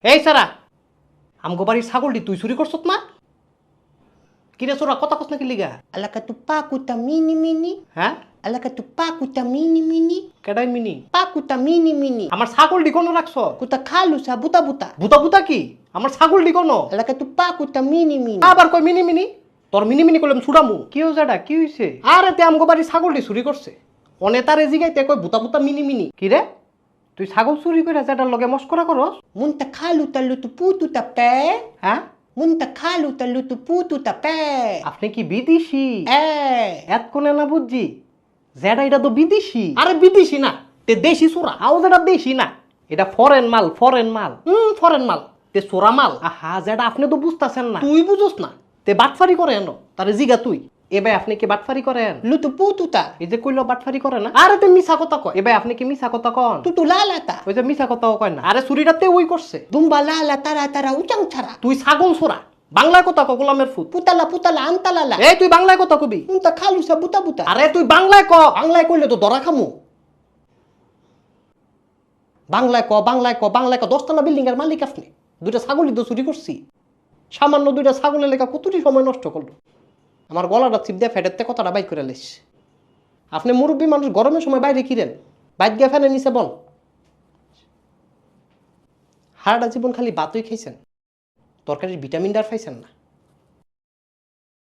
এই সারা আমগো বাড়ির ছাগলটি তুই চুরি করছত না? কিরে চোরা কথা কস নাকি লিগা? Alaka tu pakuta mini mini. হ্যাঁ Alaka tu pakuta mini mini. কেডাই মিনি? Pakuta mini mini. আমার ছাগলটি কোনো রাখছ? Kuta kalu sa buta buta. বুতা বুতা কি? আমার ছাগলটি কোনো? Alaka tu pakuta mini mini. আবার কই মিনি মিনি? তোর মিনি মিনি করলাম ছুড়ামু। কি হইছে এটা? কি হইছে? আরে তে আমগো বাড়ির ছাগলটি চুরি করছে। অনে তারে জিগাইতে কই বুতা বুতা মিনি মিনি। কি রে? তুই ছাগল চুরি কইরা যেটার লগে মস্করা করস? Munta kalu ta lutu putu ta pe. হ্যাঁ? Munta kalu ta lutu putu ta pe. আপনি কি বিদেশি? এত কোনে না বুঝছি যেটা এটা তো বিদেশি। আরে বিদেশি না, তে দেশি চোরা। আও যেটা দেশি না, এটা ফরেন মাল, ফরেন মাল। ফরেন মাল, তে চোরা মাল। আহা, যেটা আপনি তো বুঝতাছেন না। তুই বুঝোস না, তে বাটফারি করে এনো। তারে জিগা তুই। এবার আপনি কি বাটফারি করেন? Lutu putu ta. এই যে কইলো বাটফারি করে না। আরে তে মিছা কথা কয়। এবার আপনি কি মিছা কথা কন? Tutu lala ta. ওই যে মিছা কথাও কয় না। আরে চুরিটাতে ওই করছে। Dumba lala tara tara uchang chara. তুই ছাগল চোরা। বাংলায় কথা ক, গোলামের ফুট। Putala putala antalala. এই তুই বাংলায় কথা কবি। Munta kalu sa buta buta. আরে তুই বাংলায় ক। বাংলায় কইলে তো ধরা খামু। বাংলায় ক, বাংলায় ক, বাংলায় ক। 10তলা বিল্ডিং এর মালিক আপনি। দুইটা ছাগলই তো চুরি করছি। সামান্য দুইটা ছাগলের লেখা কতটি সময় নষ্ট করলো। আমার গলাটা চিপ দিয়ে ফেটেতে কথাটা বাইক করে লেস। আপনি মুরব্বী মানুষ, গরমের সময় বাইরে কিরেন? বাইক গিয়ে ফ্যানের নিচে বল। হারাটা জীবন খালি ভাতই খাইছেন, তরকারির ভিটামিন ডার পাইছেন না।